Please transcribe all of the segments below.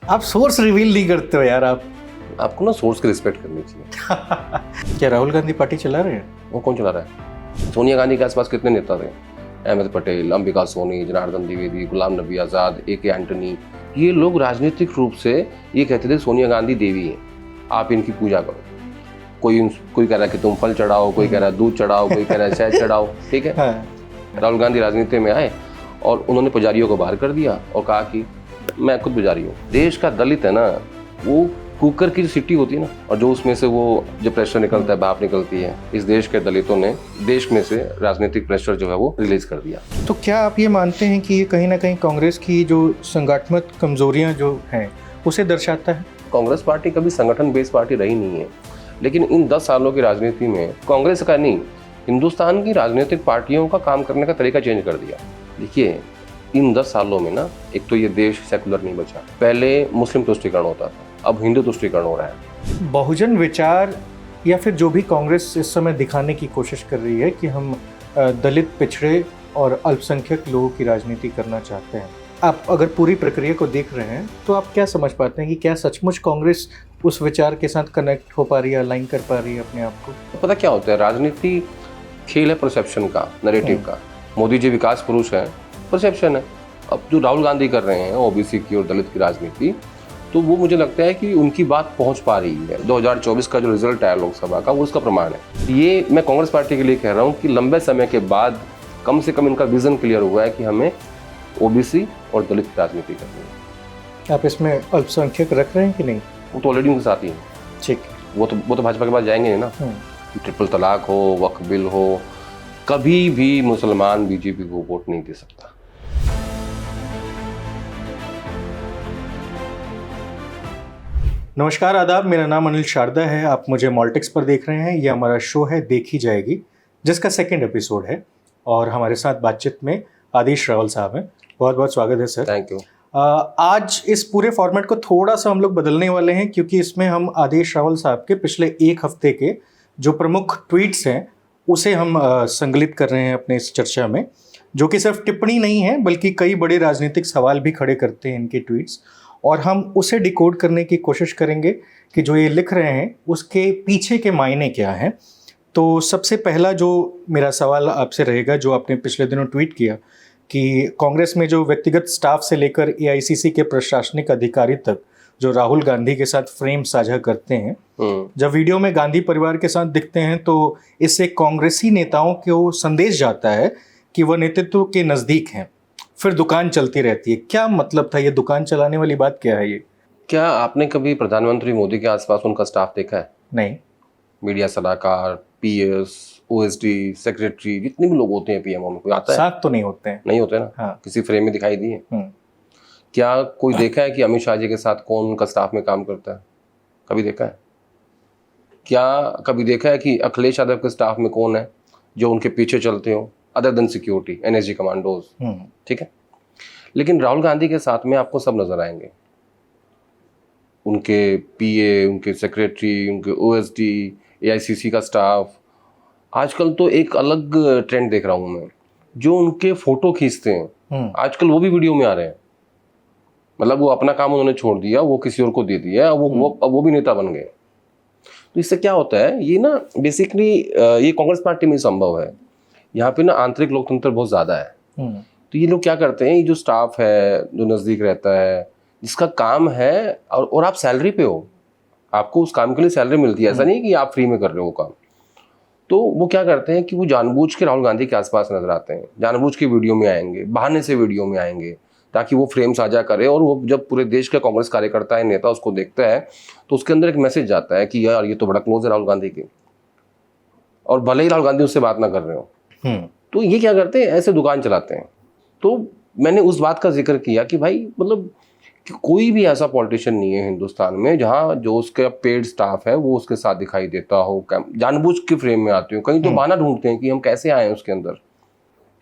आप source reveal नहीं करते हो यार आप। आपको ना सोर्स की रिस्पेक्ट करनी चाहिए। क्या राहुल गांधी पार्टी चला रहे हैं? वो कौन चला रहा है? सोनिया गांधी के आसपास कितने नेता थे? अहमद पटेल, अंबिका सोनी, जनार्दन द्विवेदी, गुलाम नबी आज़ाद, ए.के. एंटनी। ये लोग राजनीतिक रूप से ये कहते थे सोनिया गांधी देवी है, आप इनकी पूजा करो। कोई कह रहा है कि तुम फल चढ़ाओ, कोई कह रहा है दूध चढ़ाओ, कोई कह रहा है शहद चढ़ाओ, ठीक है। राहुल गांधी राजनीति में आए और उन्होंने पुजारियों को बाहर कर दिया और कहा कि मैं खुद पुजारी हूँ। देश का दलित है ना, वो कुकर की जो सिटी होती है ना, और जो उसमें से वो जो प्रेशर निकलता है, भाप निकलती है, इस देश के दलितों ने देश में से राजनीतिक प्रेशर जो है वो रिलीज कर दिया। तो क्या आप ये मानते हैं कि ये कहीं ना कहीं कांग्रेस की जो संगठनात्मक कमजोरियां जो हैं उसे दर्शाता है? कांग्रेस पार्टी कभी संगठन बेस्ड पार्टी रही नहीं है, लेकिन इन 10 सालों की राजनीति में कांग्रेस का नहीं, हिंदुस्तान की राजनीतिक पार्टियों का काम करने का तरीका चेंज कर दिया। देखिए, इन 10 सालों में ना, एक तो ये देश सेकुलर नहीं बचा। पहले मुस्लिम तुष्टीकरण होता था, अब हिंदू तुष्टीकरण हो रहा है। बहुजन विचार या फिर जो भी कांग्रेस इस समय दिखाने की कोशिश कर रही है कि हम दलित, पिछड़े और अल्पसंख्यक लोगों की राजनीति करना चाहते हैं, आप अगर पूरी प्रक्रिया को देख रहे हैं तो आप क्या समझ पाते हैं कि क्या सचमुच कांग्रेस उस विचार के साथ कनेक्ट हो पा रही है, अलाइन कर पा रही है अपने आप को? पता क्या होता है, राजनीति खेल है परसेप्शन का, नैरेटिव का। मोदी जी विकास पुरुष है, परसेप्शन है। अब जो राहुल गांधी कर रहे हैं ओबीसी की और दलित की राजनीति, तो वो मुझे लगता है कि उनकी बात पहुंच पा रही है। 2024 का जो रिजल्ट आया लोकसभा का, वो उसका प्रमाण है। ये मैं कांग्रेस पार्टी के लिए कह रहा हूँ कि लंबे समय के बाद कम से कम इनका विजन क्लियर हुआ है कि हमें ओबीसी और दलित की राजनीति करनी है। आप इसमें अल्पसंख्यक रख रहे हैं कि नहीं? वो तो ऑलरेडी उनके साथ ही है। ठीक, वो तो भाजपा के पास जाएंगे नहीं ना। ट्रिपल तलाक हो, वक्फ बिल हो, कभी भी मुसलमान बीजेपी को वोट नहीं दे सकता। नमस्कार, आदाब। मेरा नाम अनिल शारदा है। आप मुझे मॉल्टिक्स पर देख रहे हैं। यह हमारा शो है देखी जाएगी, जिसका 2nd एपिसोड है, और हमारे साथ बातचीत में आदेश रावल साहब हैं। बहुत बहुत स्वागत है सर। Thank you. आज इस पूरे फॉर्मेट को थोड़ा सा हम लोग बदलने वाले हैं, क्योंकि इसमें हम आदेश रावल साहब के पिछले 1 हफ्ते के जो प्रमुख ट्वीट्स हैं उसे हम संकलित कर रहे हैं अपने इस चर्चा में, जो कि सिर्फ टिप्पणी नहीं है बल्कि कई बड़े राजनीतिक सवाल भी खड़े करते हैं इनके ट्वीट्स, और हम उसे डिकोड करने की कोशिश करेंगे कि जो ये लिख रहे हैं उसके पीछे के मायने क्या हैं। तो सबसे पहला जो मेरा सवाल आपसे रहेगा, जो आपने पिछले दिनों ट्वीट किया कि कांग्रेस में जो व्यक्तिगत स्टाफ से लेकर एआईसीसी के प्रशासनिक अधिकारी तक जो राहुल गांधी के साथ फ्रेम साझा करते हैं, जब वीडियो में गांधी परिवार के साथ दिखते हैं तो इससे कांग्रेसी नेताओं को संदेश जाता है कि वह नेतृत्व के नज़दीक हैं, फिर दुकान चलती रहती है। क्या मतलब था ये दुकान चलाने वाली बात? क्या है ये? क्या आपने कभी प्रधानमंत्री मोदी के आसपास उनका स्टाफ देखा है? नहीं। मीडिया सलाहकार, पीएस, ओएसडी, सेक्रेटरी, जितने भी लोग होते हैं पीएमओ में, कोई आता है? साथ तो नहीं होते हैं। नहीं होते ना। हाँ। किसी फ्रेम में दिखाई दिए? क्या कोई देखा है कि अमित शाह जी के साथ कौन उनका स्टाफ में काम करता है? कभी देखा है? क्या कभी देखा है कि अखिलेश यादव के स्टाफ में कौन है जो उनके पीछे चलते हो, other than security, NSG commandos? ठीक है। लेकिन राहुल गांधी के साथ में आपको सब नजर आएंगे, उनके पीए, उनके सेक्रेटरी, उनके ओएसडी, एआईसीसी का स्टाफ। आजकल तो एक अलग ट्रेंड देख रहा हूं मैं, जो उनके फोटो खींचते हैं आजकल वो भी वीडियो में आ रहे हैं। मतलब वो अपना काम उन्होंने छोड़ दिया, वो किसी और को दे दिया, वो भी नेता बन गए। तो इससे क्या होता है, ये ना बेसिकली ये कांग्रेस पार्टी में संभव है। यहाँ पे ना आंतरिक लोकतंत्र बहुत ज्यादा है। तो ये लोग क्या करते हैं, ये जो स्टाफ है जो नजदीक रहता है, जिसका काम है, और आप सैलरी पे हो, आपको उस काम के लिए सैलरी मिलती है, ऐसा नहीं कि आप फ्री में कर रहे हो काम। तो वो क्या करते हैं कि वो जानबूझ के राहुल गांधी के आसपास नजर आते हैं, जानबूझ के वीडियो में आएंगे, बहाने से वीडियो में आएंगे, ताकि वो फ्रेम साझा करे। और वो जब पूरे देश का कांग्रेस कार्यकर्ता है, नेता उसको देखता है, तो उसके अंदर एक मैसेज जाता है कि यार ये तो बड़ा क्लोज है राहुल गांधी के, और भले ही राहुल गांधी उससे बात ना कर रहे हो। तो ये क्या करते हैं, ऐसे दुकान चलाते हैं। तो मैंने उस बात का जिक्र किया कि भाई मतलब कि कोई भी ऐसा पॉलिटिशियन नहीं है हिंदुस्तान में जहां जो उसका पेड स्टाफ है वो उसके साथ दिखाई देता हो, जानबूझ के फ्रेम में आते हो। कहीं तो बहाना ढूंढते हैं कि हम कैसे आए उसके अंदर।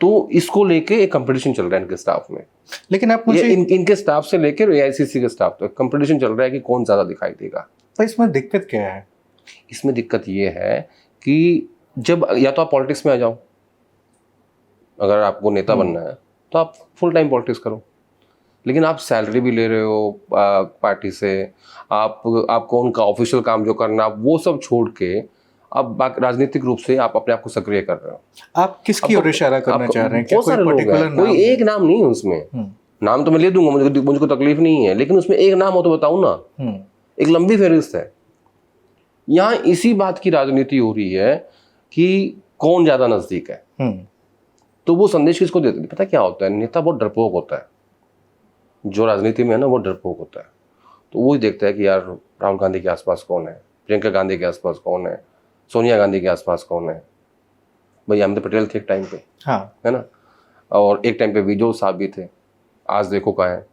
तो इसको लेके एक कंपटीशन चल रहा है इनके स्टाफ में। लेकिन आप मुझे इनके स्टाफ से लेकर एआईसीसी के स्टाफ तक कंपटीशन चल रहा है कि कौन ज्यादा दिखाई देगा। तो इसमें दिक्कत क्या है? इसमें दिक्कत ये है कि जब या तो आप पॉलिटिक्स में आ जाओ, अगर आपको नेता बनना है तो आप फुल टाइम पॉलिटिक्स करो, लेकिन आप सैलरी भी ले रहे हो पार्टी से, आपको उनका ऑफिशियल काम जो करना वो सब छोड़ के अब राजनीतिक रूप से आप अपने आप को सक्रिय कर रहे हो। आप किसकी ओर इशारा करना चाह रहे हैं? क्या बहुत सारे लोग हैं, कोई एक नाम नहीं है उसमें। नाम तो मैं ले दूंगा, मुझे कोई तकलीफ नहीं है, लेकिन उसमें एक नाम हो तो बताऊं ना। एक लंबी फहरिस्त है। यहाँ इसी बात की राजनीति हो रही है कि कौन ज्यादा नजदीक है। तो वो संदेश किसको देते हैं? पता क्या होता है, नेता बहुत डरपोक होता है, जो राजनीति में है ना वो डरपोक होता है। तो वो ही देखता है कि यार राहुल गांधी के आसपास कौन है, प्रियंका गांधी के आसपास कौन है, सोनिया गांधी के आसपास कौन है। भाई अहमद पटेल थे एक टाइम पे, हाँ है ना, और एक टाइम पे वी जॉर्ज साहब भी थे। आज देखो कहाँ है।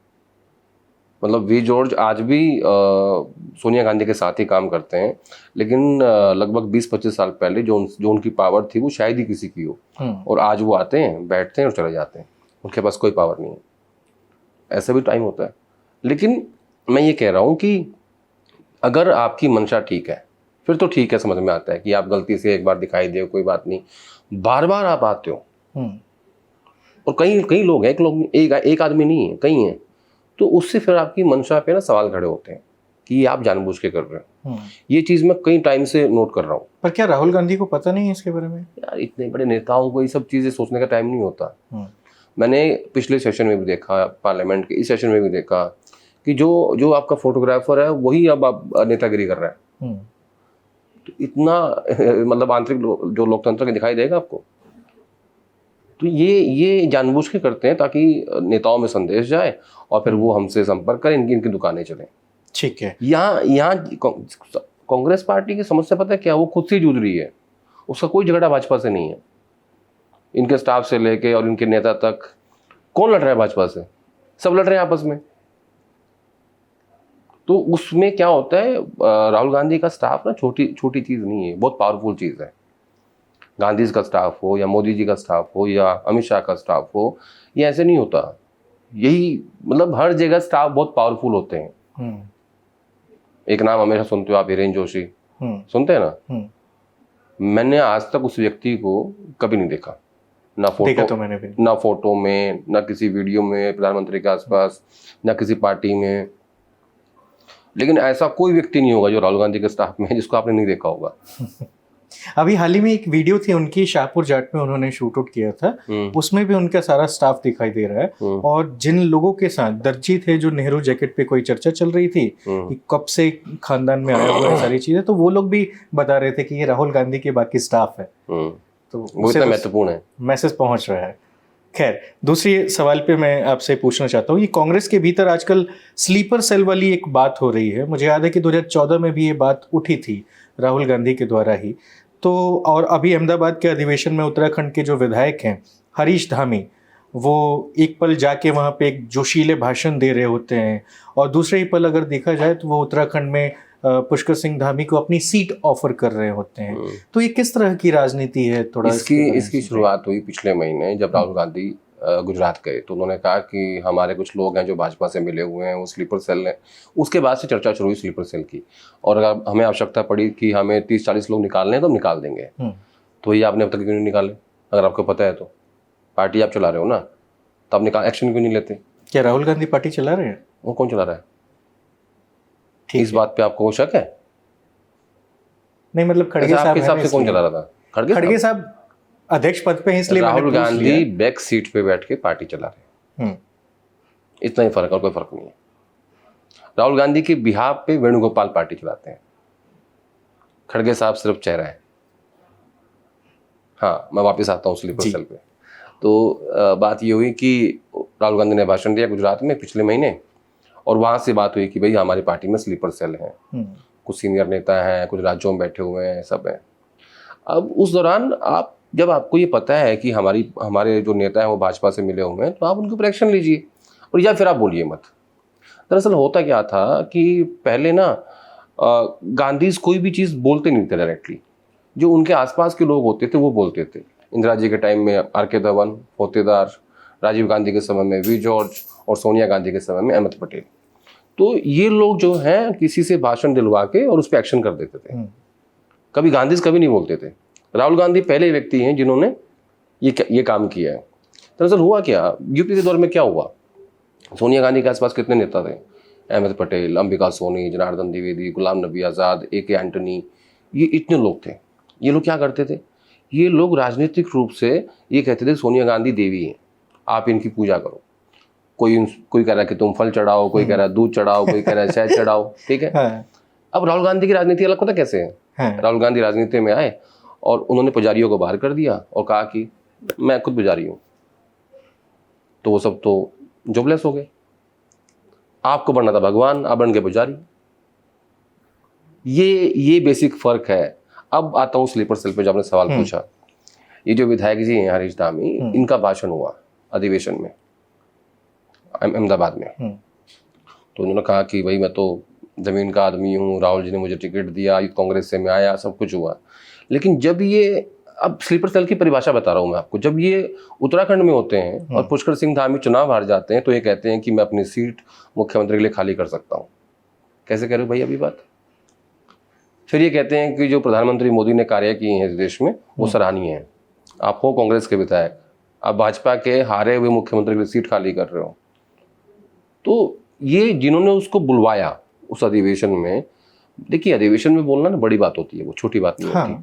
मतलब वी जॉर्ज आज भी सोनिया गांधी के साथ ही काम करते हैं, लेकिन लगभग 20-25 साल पहले जो उनकी पावर थी वो शायद ही किसी की हो, और आज वो आते हैं, बैठते हैं और चले जाते हैं, उनके पास कोई पावर नहीं है। ऐसा भी टाइम होता है। लेकिन मैं ये कह रहा हूँ कि अगर आपकी मंशा ठीक है फिर तो ठीक है, समझ में आता है कि आप गलती से एक बार दिखाई दे, कोई बात नहीं। बार बार आप आते हो, और कई लोग हैं, एक आदमी नहीं है, कई हैं, तो उससे फिर आपकी मंशा पे ना सवाल खड़े होते हैं कि ये आप जानबूझ के कर रहे हो। ये चीज़ मैं कई टाइम से नोट कर रहा हूँ। पर क्या राहुल गांधी को पता नहीं है इसके बारे में? यार इतने बड़े नेताओं को ये सब चीज़ें सोचने का टाइम नहीं होता। मैंने पिछले सेशन में भी देखा, पार्लियामेंट के इस सेशन में भी देखा कि जो आपका फोटोग्राफर है वही अब आप नेतागिरी कर रहा है। तो इतना मतलब आंतरिक जो लोकतंत्र के दिखाई देगा आपको। तो ये जानबूझ के करते हैं ताकि नेताओं में संदेश जाए और फिर वो हमसे संपर्क करें, इनकी दुकानें चलें। ठीक है। यहाँ कांग्रेस पार्टी की समस्या पता है क्या, वो खुद से जूझ रही है। उसका कोई झगड़ा भाजपा से नहीं है। इनके स्टाफ से लेके और इनके नेता तक कौन लड़ रहा है भाजपा से? सब लड़ रहे हैं आपस में। तो उसमें क्या होता है, राहुल गांधी का स्टाफ ना छोटी चीज़ नहीं है, बहुत पावरफुल चीज़ है। गांधी जी का स्टाफ हो या मोदी जी का स्टाफ हो या अमित शाह का स्टाफ हो, ये ऐसे नहीं होता। यही मतलब हर जगह स्टाफ बहुत पावरफुल होते हैं। एक नाम हमेशा सुनते हो आप, हिरेन जोशी, सुनते हैं ना? मैंने आज तक उस व्यक्ति को कभी नहीं देखा, ना फोटो तो मैंने भी, ना फोटो में, ना किसी वीडियो में प्रधानमंत्री के आसपास, ना किसी पार्टी में। लेकिन ऐसा कोई व्यक्ति नहीं होगा जो राहुल गांधी के स्टाफ में है जिसको आपने नहीं देखा होगा। अभी हाल ही में एक वीडियो थी उनकी, शाहपुर जाट में उन्होंने शूट आउट किया था, उसमें भी उनका सारा स्टाफ दिखाई दे रहा है। और जिन लोगों के साथ दर्जी थे, जो नेहरू जैकेट पे कोई चर्चा चल रही थी कि कब से खानदान में आया हुआ है सारी चीजें, तो वो लोग भी बता रहे थे कि ये राहुल गांधी के बाकी स्टाफ है। तो वो इतना महत्वपूर्ण है, मैसेज पहुंच रहा है। खैर, दूसरी सवाल पे मैं आपसे पूछना चाहता हूँ, ये कांग्रेस के भीतर आजकल स्लीपर सेल वाली एक बात हो रही है। मुझे याद है कि 2014 में भी ये बात उठी थी राहुल गांधी के द्वारा ही। तो और अभी अहमदाबाद के अधिवेशन में उत्तराखंड के जो विधायक हैं हरीश धामी, वो एक पल जाके वहाँ पे एक जोशीले भाषण दे रहे होते हैं, और दूसरे ही पल अगर देखा जाए तो वो उत्तराखंड में पुष्कर सिंह धामी को अपनी सीट ऑफर कर रहे होते हैं। तो ये किस तरह की राजनीति है? थोड़ा इसकी शुरुआत हुई पिछले महीने जब राहुल गांधी गुजरात गए, तो उन्होंने कहा कि हमारे कुछ लोग हैं जो भाजपा से मिले हुए हैं, वो स्लीपर सेल हैं। उसके बाद से चर्चा शुरू हुई स्लीपर सेल की, और अगर हमें आवश्यकता पड़ी कि हमें 30-40 लोग निकालने हैं तो हम निकाल देंगे। तो ये आपने अब तक क्यों नहीं निकाले? अगर आपको पता है तो, पार्टी आप चला रहे हो ना, तो आप एक्शन क्यों नहीं लेते? क्या राहुल गांधी पार्टी चला रहे हैं? वो कौन चला रहा है? इस बात पे आपको शक है? नहीं, मतलब खड़गे साहब के हिसाब से कौन चला रहा था? खड़गे साहब अध्यक्ष पद पे हैं, इसलिए राहुल गांधी बैक सीट पे बैठ के पार्टी चला रहे हैं। इतना ही फर्क, और कोई फर्क नहीं है। राहुल गांधी के बिहाफ पे वेणुगोपाल पार्टी चलाते हैं, खड़गे साहब सिर्फ चेहरा है। हाँ, मैं वापस आता हूँ स्लीपर सेल पे। तो बात ये हुई कि राहुल गांधी ने भाषण दिया गुजरात में पिछले महीने, और वहां से बात हुई कि भाई हमारी पार्टी में स्लीपर सेल है, कुछ सीनियर नेता हैं, कुछ राज्यों में बैठे हुए हैं, सब हैं। अब उस दौरान जब आपको ये पता है कि हमारे जो नेता हैं वो भाजपा से मिले हुए हैं, तो आप उनके ऊपर एक्शन लीजिए, और या फिर आप बोलिए मत। दरअसल होता क्या था कि पहले ना गांधी कोई भी चीज़ बोलते नहीं थे डायरेक्टली, जो उनके आसपास के लोग होते थे वो बोलते थे। इंदिरा जी के टाइम में आर.के. धवन, फोतेदार, राजीव गांधी के समय में वी जॉर्ज, और सोनिया गांधी के समय में अहमद पटेल। तो ये लोग जो हैं किसी से भाषण दिलवा के और उस पर एक्शन कर देते थे। कभी गांधी कभी नहीं बोलते थे। राहुल गांधी पहले व्यक्ति हैं जिन्होंने ये काम किया है। दरअसल हुआ क्या, यूपी के दौर में क्या हुआ, सोनिया गांधी के आसपास कितने नेता थे? अहमद पटेल, अंबिका सोनी, जनार्दन द्विवेदी, गुलाम नबी आज़ाद, ए.के. एंटनी, ये इतने लोग थे। ये लोग क्या करते थे? ये लोग राजनीतिक रूप से ये कहते थे सोनिया गांधी देवी हैं, आप इनकी पूजा करो। कोई कह रहा है कि तुम फल चढ़ाओ, कोई कह रहा है दूध चढ़ाओ, कोई कह रहा है शहद चढ़ाओ, ठीक है। अब राहुल गांधी की राजनीति अलग पता कैसे है? राहुल गांधी राजनीति में आए और उन्होंने पुजारियों को बाहर कर दिया और कहा कि मैं खुद पुजारी हूँ, तो वो सब तो जॉबलेस हो गए। आपको बनना था भगवान, आप बन गए पुजारी। ये बेसिक फर्क है। अब आता हूँ स्लीपर सेल पे, जो आपने सवाल पूछा। ये जो विधायक जी हैं हरीश धामी, इनका भाषण हुआ अधिवेशन में अहमदाबाद में, तो उन्होंने कहा कि भाई मैं तो जमीन का आदमी हूँ, राहुल जी ने मुझे टिकट दिया, कांग्रेस से मैं आया, सब कुछ हुआ। लेकिन जब ये, अब स्लीपर सेल की परिभाषा बता रहा हूँ मैं आपको, जब ये उत्तराखंड में होते हैं और पुष्कर सिंह धामी चुनाव हार जाते हैं, तो ये कहते हैं कि मैं अपनी सीट मुख्यमंत्री के लिए खाली कर सकता हूँ। कैसे कह रहे हो भाई अभी बात? फिर ये कहते हैं कि जो प्रधानमंत्री मोदी ने कार्य किए हैं इस देश में वो सराहनीय है। आप हो कांग्रेस के विधायक, आप भाजपा के हारे हुए मुख्यमंत्री के लिए सीट खाली कर रहे हो। तो ये जिन्होंने उसको बुलवाया उस अधिवेशन में, देखिए अधिवेशन में बोलना ना बड़ी बात होती है, वो छोटी बात नहीं होती।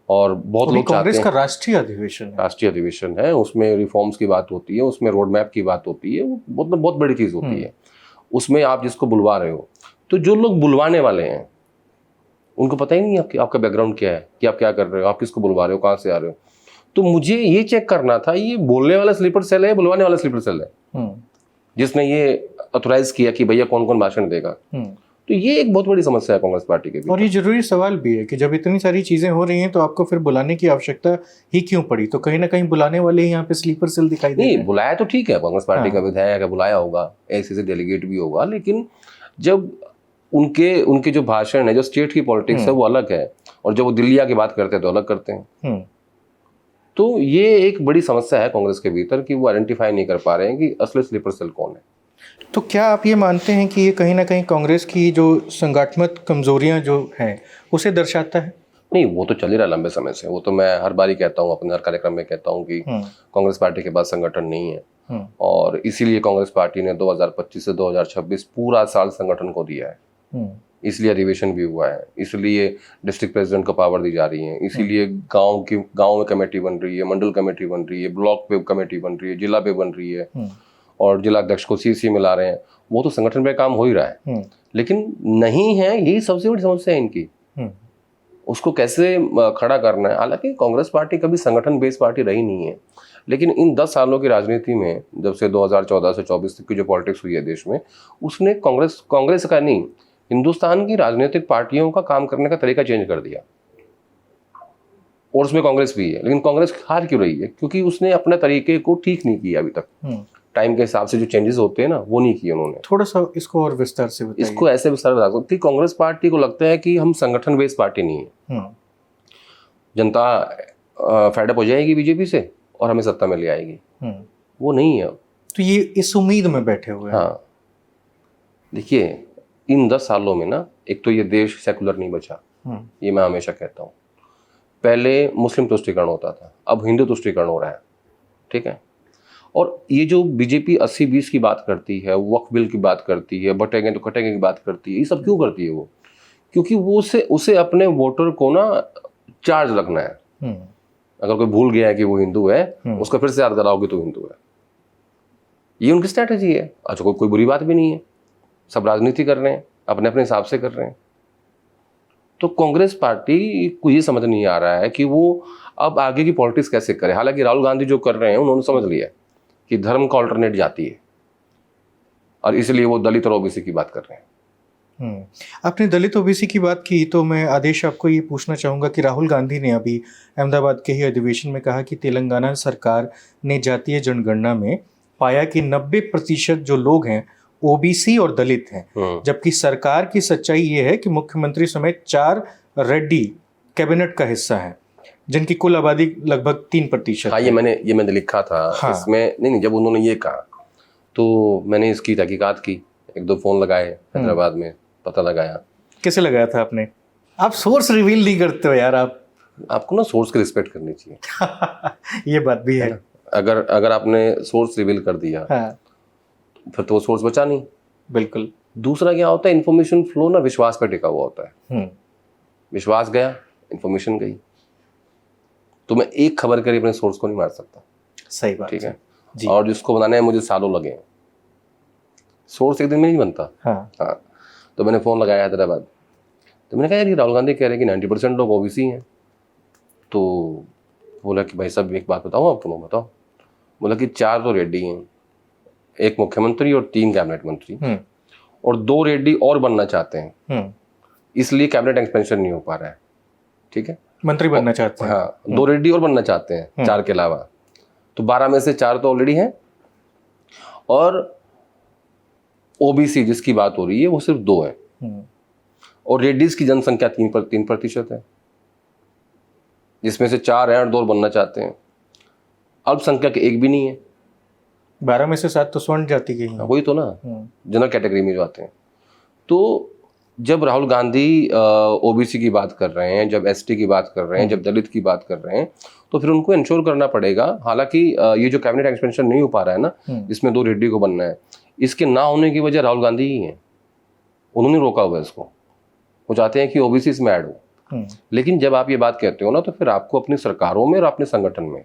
और बहुत लोग कांग्रेस का राष्ट्रीय अधिवेशन है, उसमें रिफॉर्म्स की बात होती है, उसमें रोड मैप की बात होती है, वो बहुत बड़ी चीज होती है। उसमें आप जिसको बुलवा रहे हो, तो जो लोग बुलवाने वाले हैं उनको पता ही नहीं आपका बैकग्राउंड क्या है, कि आप क्या कर रहे हो, आप किसको बुलवा रहे हो, कहाँ से आ रहे हो। तो मुझे ये चेक करना था, ये बोलने वाला स्लीपर सेल है, बुलवाने वाला स्लीपर सेल है, जिसने ये ऑथोराइज किया कि भैया कौन कौन भाषण देगा। तो ये एक बहुत बड़ी समस्या है कांग्रेस पार्टी के भी। और ये जरूरी सवाल भी है कि जब इतनी सारी चीजें हो रही हैं तो आपको फिर बुलाने की आवश्यकता ही क्यों पड़ी? तो कहीं ना कहीं बुलाने वाले ही यहाँ पे स्लीपर सेल दिखाई दे रहे हैं। नहीं, बुलाया तो ठीक है, कांग्रेस पार्टी का विधायक है, बुलाया होगा, ऐसे डेलीगेट भी होगा, लेकिन जब उनके जो भाषण है, जो स्टेट की पॉलिटिक्स है वो अलग है, और जब वो दिल्ली आके बात करते हैं तो अलग करते हैं। तो ये एक बड़ी समस्या है कांग्रेस के भीतर कि वो आइडेंटिफाई नहीं कर पा रहे हैं कि असली स्लीपर सेल कौन है। तो क्या आप ये मानते हैं कि ये कहीं ना कहीं कांग्रेस की जो संगठनात्मक कमजोरियां जो हैं उसे दर्शाता है? नहीं, वो तो चल ही रहा लंबे समय से। वो तो मैं हर बारी कहता हूँ, अपने हर कार्यक्रम में कहता हूँ कि कांग्रेस पार्टी के पास संगठन नहीं है, और इसीलिए कांग्रेस पार्टी ने 2025 से 2026 पूरा साल संगठन को दिया है। इसलिए अधिवेशन भी हुआ है, इसलिए डिस्ट्रिक्ट प्रेसिडेंट को पावर दी जा रही है, इसीलिए गांव में कमेटी बन रही है, मंडल कमेटी बन रही है, ब्लॉक पे कमेटी बन रही है, जिला पे बन रही है, और जिला अध्यक्ष को सीसी में ला रहे हैं। वो तो संगठन पे काम हो ही रहा है, लेकिन नहीं है, यही सबसे बड़ी समस्या है इनकी। उसको कैसे खड़ा करना है। हालांकि कांग्रेस पार्टी कभी संगठन बेस्ड पार्टी रही नहीं है, लेकिन इन 10 सालों की राजनीति में, जब से 2014 से 24 तक की जो पॉलिटिक्स हुई है देश में, उसने कांग्रेस का नहीं, हिंदुस्तान की राजनीतिक पार्टियों का काम करने का तरीका चेंज कर दिया। और उसमें कांग्रेस भी है, लेकिन कांग्रेस हार क्यों रही है? क्योंकि उसने अपने तरीके को ठीक नहीं किया अभी तक। टाइम के हिसाब से जो चेंजेस होते हैं ना, वो नहीं किए उन्होंने। थोड़ा सा इसको और विस्तार से बताइए। इसको ऐसे विस्तार बता सकते, कांग्रेस पार्टी को लगता है कि हम संगठन बेस्ड पार्टी नहीं है, जनता फेडअप हो जाएगी बीजेपी से और हमें सत्ता में ले आएगी, वो नहीं है। तो ये इस उम्मीद में बैठे हुए हैं। हाँ, देखिए इन 10 सालों में ना, एक तो ये देश सेकुलर नहीं बचा, ये मैं हमेशा कहता हूँ। पहले मुस्लिम तुष्टीकरण होता था, अब हिंदू तुष्टीकरण हो रहा है, ठीक है। और ये जो बीजेपी 80-20 की बात करती है, वक्फ बिल की बात करती है, बटेंगे तो कटेंगे की बात करती है, ये सब क्यों करती है वो? क्योंकि वो उसे अपने वोटर को ना चार्ज लगना है। अगर कोई भूल गया है कि वो हिंदू है, उसको फिर से याद कराओ कि तू हिंदू है। ये उनकी स्ट्रैटेजी है। अच्छा, कोई बुरी बात भी नहीं है, सब राजनीति कर रहे हैं, अपने अपने हिसाब से कर रहे हैं। तो कांग्रेस पार्टी को ये समझ नहीं आ रहा है कि वो अब आगे की पॉलिटिक्स कैसे करे। हालांकि राहुल गांधी जो कर रहे हैं, उन्होंने समझ लिया कि धर्म का ऑल्टरनेट जाती है, और इसलिए वो दलित और ओबीसी की बात कर रहे हैं। आपने दलित ओबीसी की बात की, तो मैं आदेश आपको ये पूछना चाहूँगा कि राहुल गांधी ने अभी अहमदाबाद के ही अधिवेशन में कहा कि तेलंगाना सरकार ने जातीय जनगणना में पाया कि 90% जो लोग हैं ओबीसी और दलित हैं, जबकि सरकार की सच्चाई ये है कि मुख्यमंत्री समेत 4 रेड्डी कैबिनेट का हिस्सा है, जिनकी कुल आबादी लगभग 3%। हाँ, ये मैंने लिखा था। हाँ। इसमें नहीं, जब उन्होंने ये कहा तो मैंने इसकी तहकीकात की, 1-2 फोन लगाए हैदराबाद में, पता लगाया। कैसे लगाया था आपने? आप सोर्स रिवील नहीं करते हो यार। आपको ना सोर्स की रिस्पेक्ट करनी चाहिए। ये बात भी है। अगर आपने सोर्स रिवील कर दिया, हाँ, फिर तो वो सोर्स बचा नहीं। बिल्कुल। दूसरा क्या होता है, इन्फॉर्मेशन फ्लो ना विश्वास पर टिका हुआ होता है। विश्वास गया, इन्फॉर्मेशन गई। तो मैं एक खबर के लिए अपने सोर्स को नहीं मार सकता। सही बात, ठीक है जी। और जिसको बनाने में मुझे सालों लगे हैं, सोर्स एक दिन में नहीं बनता। हाँ। तो मैंने फ़ोन लगाया हैदराबाद, तो मैंने कहा यार ये राहुल गांधी कह रहे हैं कि 90% लोग ओबीसी हैं। तो बोला कि भाई साहब एक बात बताऊँ आपको, बताओ। बोला कि 4 तो रेड्डी हैं, 1 मुख्यमंत्री और 3 कैबिनेट मंत्री, और 2 रेड्डी और बनना चाहते हैं, इसलिए कैबिनेट एक्सपेंशन नहीं हो पा रहा है। ठीक है, मंत्री बनना चाहते हैं। हाँ, 2 रेड्डी और बनना चाहते हैं 4 के अलावा, तो 12 में से 4 तो ऑलरेडी हैं, और ओबीसी जिसकी बात हो रही है वो सिर्फ 2 हैं, और रेड्डीज की जनसंख्या 3% है, जिसमें से 4 हैं और 2 बनना चाहते हैं। अल्पसंख्यक एक भी नहीं है। 12 में से 7 तो स्वर्ण जाति के ही हैं। वही तो ना, जनरल कैटेगरी में जो आते हैं। तो जब राहुल गांधी ओबीसी की बात कर रहे हैं, जब एसटी की बात कर रहे हैं, जब दलित की बात कर रहे हैं, तो फिर उनको इंश्योर करना पड़ेगा। हालांकि ये जो कैबिनेट एक्सपेंशन नहीं हो पा रहा है ना, इसमें 2 रेड्डी को बनना है, इसके ना होने की वजह राहुल गांधी ही है। उन्होंने रोका हुआ है इसको। वो चाहते हैं कि ओबीसी इसमें ऐड हो। लेकिन जब आप ये बात कहते हो ना, तो फिर आपको अपनी सरकारों में और अपने संगठन में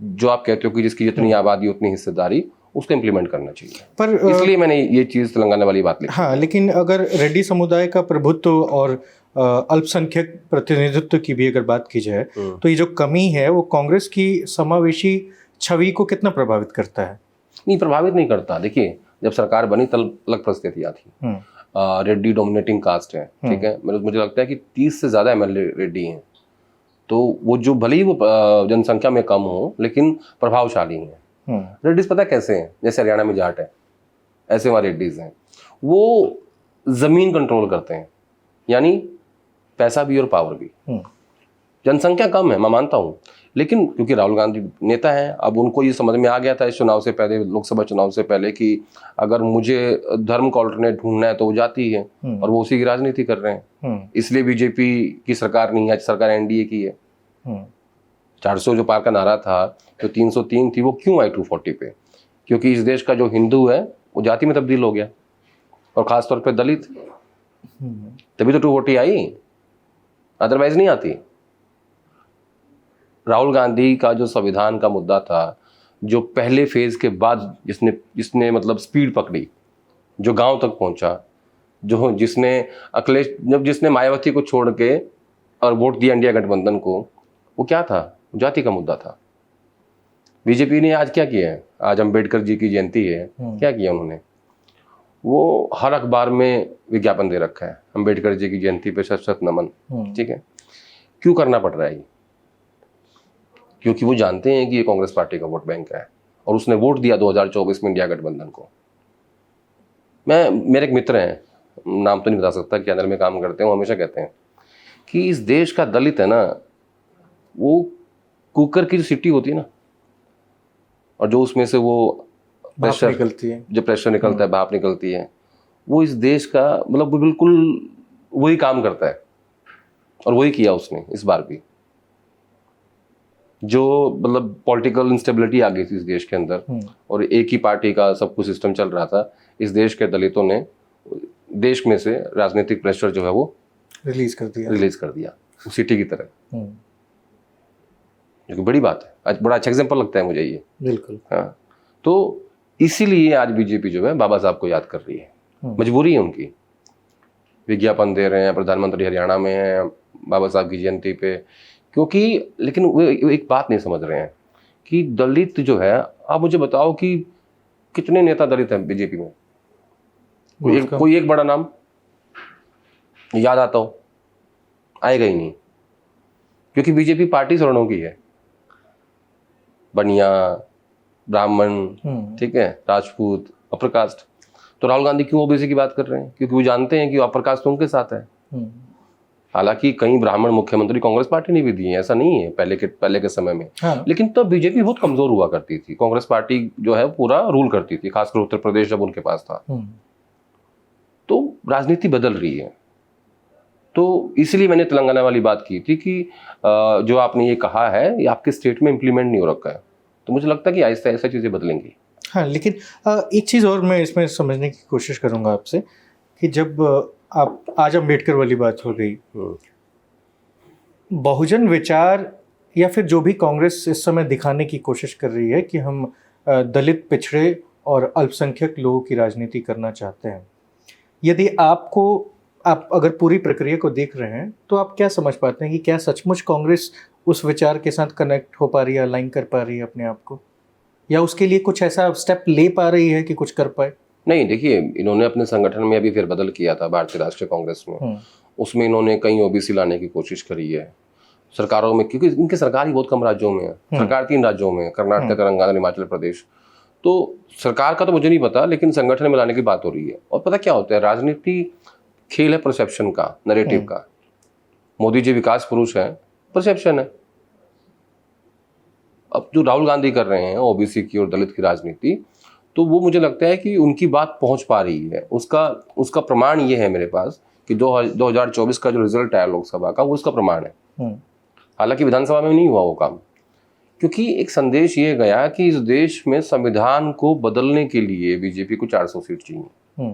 जो आप कहते हो कि जिसकी जितनी आबादी उतनी हिस्सेदारी, उसको इम्प्लीमेंट करना चाहिए। पर इसलिए मैंने ये चीज़ तेलंगाना वाली बात लिखी। हाँ, लेकिन अगर रेड्डी समुदाय का प्रभुत्व और अल्पसंख्यक प्रतिनिधित्व की भी अगर बात की जाए, तो ये जो कमी है वो कांग्रेस की समावेशी छवि को कितना प्रभावित करता है? नहीं, प्रभावित नहीं करता। देखिए, जब सरकार बनी तब अलग परिस्थितियाँ थी। रेड्डी डोमिनेटिंग कास्ट है, ठीक है। मुझे लगता है कि 30 से ज़्यादा एमएलए रेड्डी हैं। तो वो जो भले ही वो जनसंख्या में कम हो, लेकिन प्रभावशाली हैं। रेड्डीज पता कैसे हैं? जैसे हरियाणा में जाट है, ऐसे वहाँ रेड्डीज हैं। वो जमीन कंट्रोल करते हैं, यानी पैसा भी और पावर भी। जनसंख्या कम है, मैं मानता हूँ, लेकिन क्योंकि राहुल गांधी नेता हैं, अब उनको ये समझ में आ गया था इस चुनाव से पहले, लोकसभा चुनाव से पहले, कि अगर मुझे धर्म का ऑल्टरनेट ढूंढना है तो वो जाति है, और वो उसी की राजनीति कर रहे हैं। इसलिए बीजेपी की सरकार नहीं है, आज सरकार एनडीए की है। 400 जो पार का नारा था, जो 303 थी, वो क्यों आई 240 पे? क्योंकि इस देश का जो हिंदू है वो जाति में तब्दील हो गया, और खासतौर पे दलित, तभी तो 240 आई, अदरवाइज नहीं आती। राहुल गांधी का जो संविधान का मुद्दा था, जो पहले फेज के बाद जिसने मतलब स्पीड पकड़ी, जो गांव तक पहुंचा, जो जिसने मायावती को छोड़ के और वोट दिया इंडिया गठबंधन को, वो क्या था? जाति का मुद्दा था। बीजेपी ने आज क्या किया है? आज अम्बेडकर जी की जयंती है, क्या किया उन्होंने? वो हर अखबार में विज्ञापन दे रखा है, अम्बेडकर जी की जयंती पे शत शत नमन। ठीक है, क्यों करना पड़ रहा है ये? क्योंकि वो जानते हैं कि ये कांग्रेस पार्टी का वोट बैंक है, और उसने वोट दिया 2024 में इंडिया गठबंधन को। मेरे एक मित्र हैं, नाम तो नहीं बता सकता, कि अंदर में काम करते हैं, वो हमेशा कहते हैं कि इस देश का दलित है ना, वो कुकर की जो सीटी होती है ना, और जो उसमें से वो प्रेशर निकलती है, जो प्रेशर निकलता है, भाप निकलती है, वो इस देश का मतलब बिल्कुल वही काम करता है, और वही किया उसने इस बार भी। जो मतलब पॉलिटिकल इंस्टेबिलिटी आ गई थी इस देश के अंदर, और एक ही पार्टी का सब कुछ सिस्टम चल रहा था, इस देश के दलितों ने देश में से राजनीतिक प्रेशर जो है वो रिलीज कर दिया सिटी की तरह। जो बड़ी बात है, आज बड़ा अच्छा एग्जाम्पल लगता है मुझे ये। बिल्कुल। हाँ, तो इसीलिए आज बीजेपी जो है बाबा साहब को याद कर रही है, मजबूरी है उनकी। विज्ञापन दे रहे हैं, प्रधानमंत्री हरियाणा में है बाबा साहब की जयंती पे, क्योंकि लेकिन वो एक बात नहीं समझ रहे हैं कि दलित जो है, आप मुझे बताओ कि कितने नेता दलित हैं बीजेपी में? कोई एक बड़ा नाम याद आता हो? आएगा ही नहीं, क्योंकि बीजेपी पार्टी सवर्णों की है, बनिया, ब्राह्मण, ठीक है, राजपूत, अपर कास्ट। तो राहुल गांधी क्यों ओबीसी की बात कर रहे हैं? क्योंकि वो जानते हैं कि अपर कास्ट उनके साथ है। हालांकि कई ब्राह्मण मुख्यमंत्री कांग्रेस पार्टी ने भी दिए हैं, ऐसा नहीं है पहले के समय में। हाँ। लेकिन तब बीजेपी बहुत कमजोर हुआ करती थी, कांग्रेस पार्टी जो है पूरा रूल करती थी, खासकर उत्तर प्रदेश जब उनके पास था। तो राजनीति बदल रही है। तो इसलिए मैंने तेलंगाना वाली बात की थी कि जो आपने ये कहा है, ये आपके स्टेट में इम्प्लीमेंट नहीं हो रखा है। तो मुझे लगता है कि आहिस्ता आहिस्ता चीजें बदलेंगी। हाँ, लेकिन एक चीज़ और मैं इसमें समझने की कोशिश करूँगा आपसे कि जब आप आज अम्बेडकर वाली बात हो गई, बहुजन विचार या फिर जो भी कांग्रेस इस समय दिखाने की कोशिश कर रही है कि हम दलित, पिछड़े और अल्पसंख्यक लोगों की राजनीति करना चाहते हैं, यदि आप अगर पूरी प्रक्रिया को देख रहे हैं तो आप क्या समझ पाते हैं कि क्या सचमुच कांग्रेस उस विचार के साथ कनेक्ट हो पा रही है, अलाइन कर पा रही है अपने आप को, या उसके लिए कुछ ऐसा स्टेप ले पा रही है कि कुछ कर पाए? नहीं, देखिए, इन्होंने अपने संगठन में अभी फेरबदल किया था भारतीय राष्ट्रीय कांग्रेस में। उसमें इन्होंने कई ओबीसी लाने की कोशिश करी है सरकारों में, क्योंकि इनकी सरकार ही बहुत कम राज्यों में है। सरकार 3 राज्यों में है, कर्नाटक, तेलंगाना, हिमाचल प्रदेश। तो सरकार का तो मुझे नहीं पता, लेकिन संगठन में लाने की बात हो रही है। और पता क्या होता है, राजनीति खेल है परसेप्शन का, नैरेटिव का। मोदी जी विकास पुरुष है, परसेप्शन है। अब जो राहुल गांधी कर रहे हैं ओबीसी की और दलित की राजनीति, तो वो मुझे लगता है कि उनकी बात पहुंच पा रही है। उसका प्रमाण ये है मेरे पास कि 2024 का जो रिजल्ट आया लोकसभा का, वो उसका प्रमाण है। हालांकि विधानसभा में नहीं हुआ वो काम, क्योंकि एक संदेश ये गया कि इस देश में संविधान को बदलने के लिए बीजेपी को 400 सीट चाहिए।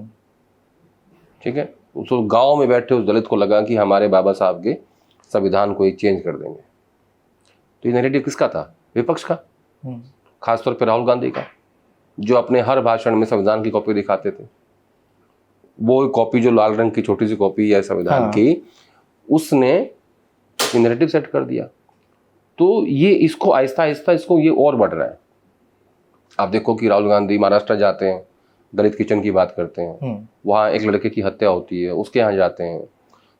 ठीक है, तो गांव में बैठे उस दलित को लगा कि हमारे बाबा साहब के संविधान को एक चेंज कर देंगे। तो ये नैरेटिव किसका था? विपक्ष का, खासतौर पर राहुल गांधी का, जो अपने हर भाषण में संविधान की कॉपी दिखाते थे। वो कॉपी जो लाल रंग की छोटी सी कॉपी है संविधान की, उसने नैरेटिव सेट कर दिया। तो ये इसको आहिस्ता आहिस्ता इसको ये और बढ़ रहा है। आप देखो कि राहुल गांधी महाराष्ट्र जाते हैं, दलित किचन की बात करते हैं, वहाँ एक लड़के की हत्या होती है, उसके यहाँ जाते हैं।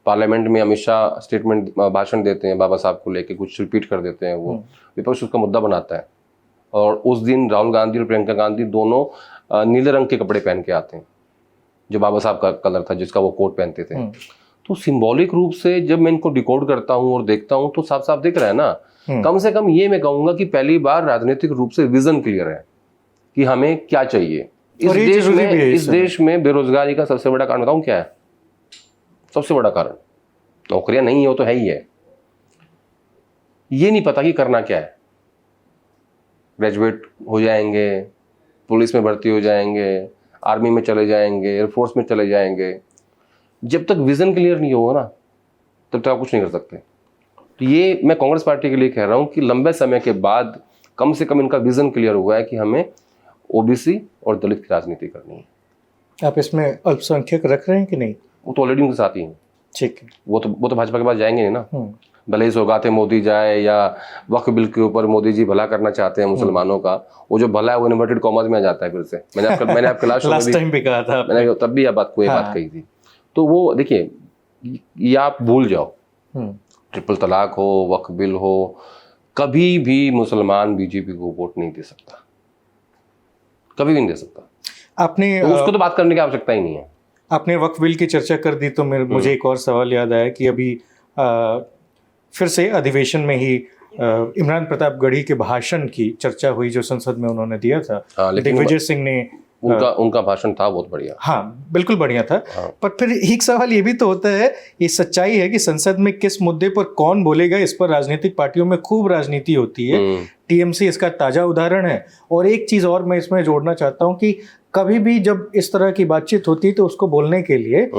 पार्लियामेंट में अमित शाह स्टेटमेंट भाषण देते हैं बाबा साहब को लेके, कुछ रिपीट कर देते हैं, वो विपक्ष उसका मुद्दा बनाता है। और उस दिन राहुल गांधी और प्रियंका गांधी दोनों नीले रंग के कपड़े पहन के आते हैं, जो बाबा साहब का कलर था, जिसका वो कोट पहनते थे। तो सिंबॉलिक रूप से जब मैं इनको डिकोड करता हूँ और देखता हूँ, तो साफ साफ दिख रहा है ना। कम से कम ये मैं कहूंगा कि पहली बार राजनीतिक रूप से विजन क्लियर है कि हमें क्या चाहिए। इस देश में बेरोजगारी का सबसे बड़ा कारण बताऊं क्या है? सबसे बड़ा कारण नौकरियां नहीं है, वो तो है ही है। ये नहीं पता कि करना क्या है। ग्रेजुएट हो जाएंगे, पुलिस में भर्ती हो जाएंगे, आर्मी में चले जाएंगे, एयरफोर्स में चले जाएंगे। जब तक विजन क्लियर नहीं होगा ना, तब तक आप कुछ नहीं कर सकते। तो ये मैं कांग्रेस पार्टी के लिए कह रहा हूं कि लंबे समय के बाद कम से कम इनका विजन क्लियर हुआ है कि हमें ओबीसी और दलित की राजनीति करनी है। आप इसमें अल्पसंख्यक रख रहे हैं कि नहीं? वो तो ऑलरेडी उनके साथ ही हैं। ठीक है, वो तो भाजपा के पास जाएंगे नहीं ना। भले ही सौगाते मोदी जाए या वक्फ बिल के ऊपर मोदी जी भला करना चाहते हैं मुसलमानों का, वो जो भला है वो इन्वर्टेड कॉमर्स में आ जाता है फिर से। मैंने आपके लास्ट टाइम भी कहा था, मैंने तब भी बात कही थी। तो वो देखिए, ये आप भूल जाओ, ट्रिपल तलाक हो, वक्फ बिल हो, कभी भी मुसलमान बीजेपी को वोट नहीं दे सकता, कभी भी नहीं दे सकता। आपने तो उसको तो बात करने की आवश्यकता ही नहीं है। आपने वक्फ बिल की चर्चा कर दी, तो मुझे एक और सवाल याद आया कि अभी फिर से अधिवेशन में ही इमरान प्रताप गढ़ी के भाषण की चर्चा हुई जो संसद में उन्होंने दिया था। दिग्विजय सिंह ने उनका भाषण था बहुत बढ़िया। हाँ, बिल्कुल बढ़िया था। पर फिर एक सवाल ये भी तो होता है, ये सच्चाई है कि संसद में किस मुद्दे पर कौन बोलेगा, इस पर राजनीतिक पार्टियों में खूब राजनीति होती है। टीएमसी इसका ताजा उदाहरण है। और एक चीज और मैं इसमें जोड़ना चाहता हूँ कि कभी भी जब इस तरह की बातचीत होती है तो उसको बोलने के लिए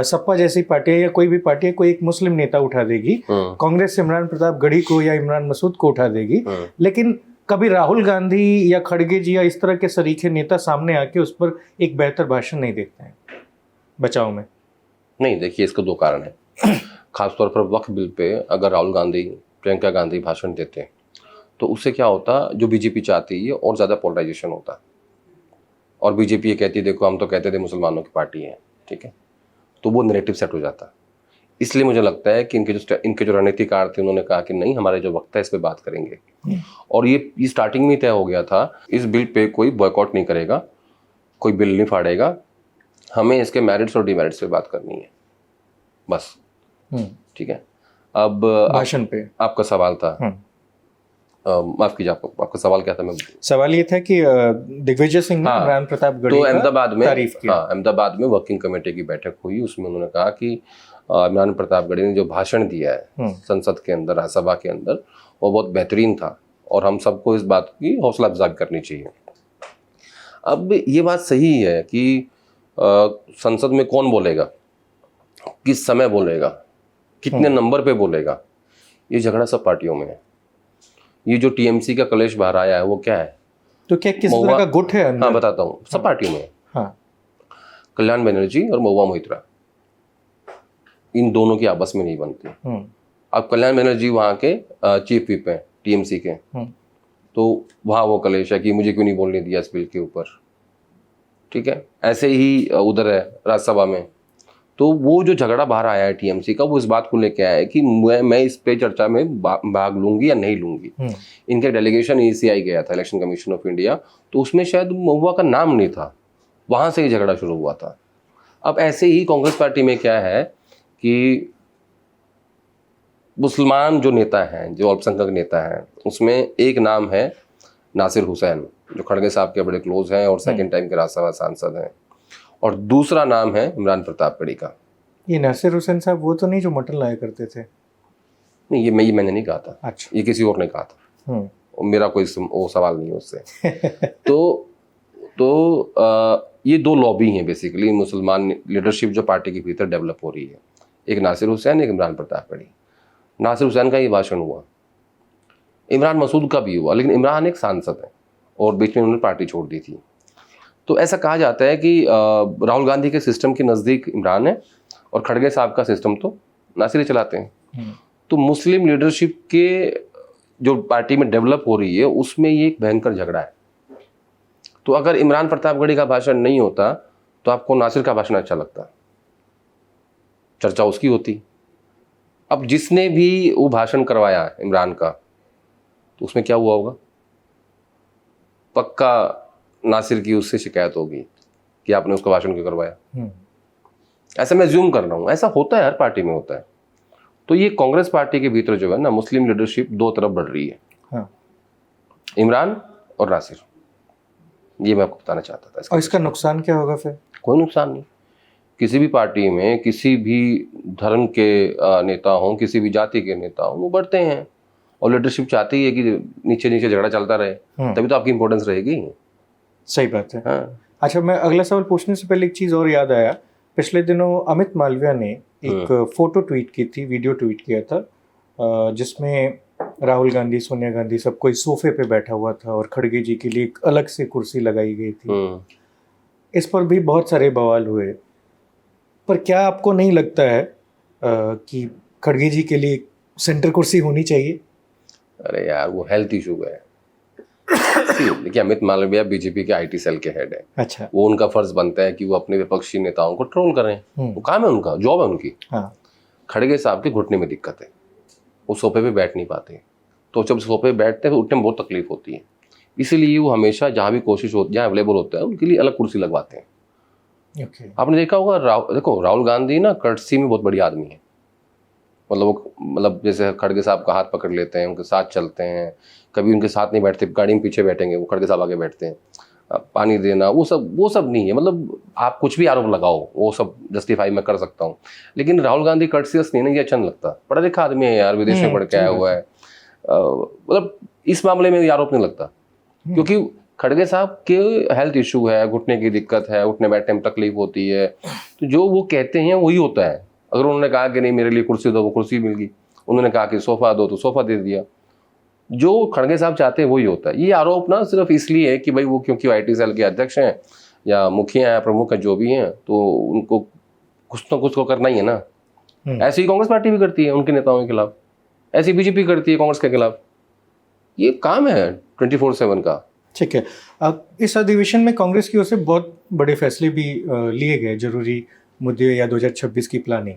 सपा जैसी पार्टी या कोई भी पार्टी कोई एक मुस्लिम नेता उठा देगी, कांग्रेस इमरान प्रताप गढ़ी को या इमरान मसूद को उठा देगी, लेकिन कभी राहुल गांधी या खड़गे जी या इस तरह के सरीखे नेता सामने आके उस पर एक बेहतर भाषण नहीं देते हैं बचाव में। नहीं, देखिए, इसका 2 कारण है। खासतौर पर वक्फ बिल पे अगर राहुल गांधी, प्रियंका गांधी भाषण देते हैं तो उससे क्या होता, जो बीजेपी चाहती है और ज़्यादा पोलराइजेशन होता। और बीजेपी ये कहती है, देखो हम तो कहते थे मुसलमानों की पार्टी है, ठीक है, तो वो नैरेटिव सेट हो जाता। इसलिए मुझे लगता है कि इनके जो रणनीतिकार थे, उन्होंने कहा कि नहीं, हमारे जो वक्ता है इस पे बात करेंगे। और ये स्टार्टिंग में तय हो गया था, इस बिल पे कोई बॉयकॉट नहीं करेगा, कोई बिल नहीं फाड़ेगा, हमें इसके मेरिट्स और डिमेरिट्स पे बात करनी है बस। ठीक है। अब भाषण पे आपका सवाल था, माफ कीजिए, आपका सवाल क्या था? सवाल ये था कि दिग्विजय सिंह ने इमरान प्रताप गढ़ी तो अहमदाबाद में वर्किंग कमेटी की बैठक हुई, उसमें उन्होंने कहा कि इमरान प्रताप गढ़ी ने जो भाषण दिया है संसद के अंदर, राज्यसभा के अंदर, वो बहुत बेहतरीन था और हम सबको इस बात की हौसला अफजाई करनी चाहिए। अब ये बात सही है कि संसद में कौन बोलेगा, किस समय बोलेगा, कितने नंबर पे बोलेगा, ये झगड़ा सब पार्टियों में है। ये जो टीएमसी का कलेश बाहर आया है वो क्या है? तो क्या किस तरह का गुट है अंदर? हाँ बताता हूँ, सब पार्टियों में है। हाँ। कल्याण बनर्जी और महुआ मोइत्रा, इन दोनों की आपस में नहीं बनती। अब कल्याण बनर्जी वहाँ के चीफ व्हिप हैं टीएमसी के, तो वहाँ वो कलेश है कि मुझे क्यों नहीं बोलने दिया इस बिल के ऊपर, ठीक है। ऐसे ही उधर है राज्यसभा में, तो वो जो झगड़ा बाहर आया है टीएमसी का, वो इस बात को लेके आया है कि मैं इस पे चर्चा में भाग लूंगी या नहीं लूंगी। इनका डेलीगेशन ईसीआई गया था, इलेक्शन कमीशन ऑफ इंडिया, तो उसमें शायद महुआ का नाम नहीं था, वहां से ही झगड़ा शुरू हुआ था। अब ऐसे ही कांग्रेस पार्टी में क्या है कि मुसलमान जो नेता हैं, जो अल्पसंख्यक नेता हैं, उसमें एक नाम है नासिर हुसैन, जो खड़गे साहब के बड़े क्लोज हैं और सेकंड टाइम के राज्यसभा सांसद हैं, और दूसरा नाम है इमरान प्रतापगढ़ी का। ये नासिर हुसैन साहब वो तो नहीं जो मटन लाया करते थे? नहीं, ये मैंने नहीं कहा था। अच्छा। ये किसी और ने कहा था, मेरा कोई वो सवाल नहीं है उससे। तो ये दो लॉबी हैं बेसिकली, मुसलमान लीडरशिप जो पार्टी के भीतर डेवलप हो रही है, एक नासिर हुसैन, एक इमरान प्रतापगढ़ी। नासिर हुसैन का ये भाषण हुआ, इमरान मसूद का भी हुआ, लेकिन इमरान एक सांसद है और बीच में उन्होंने पार्टी छोड़ दी थी। तो ऐसा कहा जाता है कि राहुल गांधी के सिस्टम के नज़दीक इमरान है और खड़गे साहब का सिस्टम तो नासिर ही चलाते हैं। तो मुस्लिम लीडरशिप के जो पार्टी में डेवलप हो रही है उसमें ये एक भयंकर झगड़ा है। तो अगर इमरान प्रतापगढ़ी का भाषण नहीं होता तो आपको नासिर का भाषण अच्छा लगता, चर्चा उसकी होती। अब जिसने भी वो भाषण करवाया इमरान का, तो उसमें क्या हुआ होगा? पक्का नासिर की उससे शिकायत होगी कि आपने उसका भाषण क्यों करवाया। ऐसा मैं ज्यूम कर रहा हूं, ऐसा होता है, हर पार्टी में होता है। तो ये कांग्रेस पार्टी के भीतर जो है ना, मुस्लिम लीडरशिप दो तरफ बढ़ रही है। हाँ। इमरान और नासिर, ये मैं आपको बताना चाहता था। और इसका नुकसान क्या होगा फिर? कोई नुकसान नहीं। किसी भी पार्टी में किसी भी धर्म के नेता हों, किसी भी जाति के नेता हों, वो बढ़ते हैं और लीडरशिप चाहती है कि नीचे नीचे झगड़ा चलता रहे, तभी तो आपकी इंपॉर्टेंस रहेगी। सही बात है। हाँ। अच्छा, मैं अगला सवाल पूछने से पहले एक चीज़ और याद आया। पिछले दिनों अमित मालविया ने एक फोटो ट्वीट की थी, वीडियो ट्वीट किया था, जिसमें राहुल गांधी, सोनिया गांधी, सब कोई सोफे पे बैठा हुआ था और खड़गे जी के लिए एक अलग से कुर्सी लगाई गई थी। इस पर भी बहुत सारे बवाल हुए, पर क्या आपको नहीं लगता है कि खड़गे जी के लिए सेंटर कुर्सी होनी चाहिए? अरे यार, वो हेल्थ इशू है। देखिए, अमित मालविया बीजेपी के आईटी सेल के हेड है। अच्छा। वो उनका फर्ज बनता है कि वो अपने विपक्षी नेताओं को ट्रोल करें, वो काम है उनका, जॉब है उनकी। हाँ। खड़गे साहब के घुटने में दिक्कत है, वो सोफे पे बैठ नहीं पाते, तो जब सोफे पे बैठते हैं तो उठने में बहुत तकलीफ होती है। इसीलिए वो हमेशा जहाँ भी कोशिश होती, जहाँ अवेलेबल होता है, उनके लिए अलग कुर्सी लगवाते हैं। आपने देखा होगा, देखो राहुल गांधी ना कर्टसी में बहुत बड़ी आदमी है। मतलब जैसे खड़गे साहब का हाथ पकड़ लेते हैं, उनके साथ चलते हैं, कभी उनके साथ नहीं बैठते, गाड़ी में पीछे बैठेंगे, वो खड़गे साहब आगे बैठते हैं। पानी देना, वो सब नहीं है। मतलब आप कुछ भी आरोप लगाओ, वो सब जस्टिफाई मैं कर सकता हूँ, लेकिन राहुल गांधी कर्टसियस नहीं, ये अच्छा नहीं लगता। पढ़ा लिखा आदमी है यार, विदेश में पढ़ के आया हुआ है, मतलब इस मामले में आरोप नहीं लगता, क्योंकि खड़गे साहब के हेल्थ इशू है, घुटने की दिक्कत है, उठने बैठने में तकलीफ होती है, तो जो वो कहते हैं वही होता है। अगर उन्होंने कहा कि नहीं मेरे लिए कुर्सी दो, वो कुर्सी मिल गई। उन्होंने कहा कि सोफा दो, तो सोफा दे दिया। जो खड़गे साहब चाहते हैं वही होता है। ये आरोप ना सिर्फ इसलिए है कि भाई वो क्योंकि आईटी सेल के अध्यक्ष हैं या मुखिया हैं, प्रमुख हैं, जो भी हैं, तो उनको कुछ ना कुछ तो करना ही है ना। ऐसे ही कांग्रेस पार्टी भी करती है उनके नेताओं के खिलाफ, ऐसी बीजेपी करती है कांग्रेस के खिलाफ। ये काम है 24/7 का। ठीक है। इस अधिवेशन में कांग्रेस की ओर से बहुत बड़े फैसले भी लिए गए, जरूरी मुद्दे या 2026 की प्लानिंग।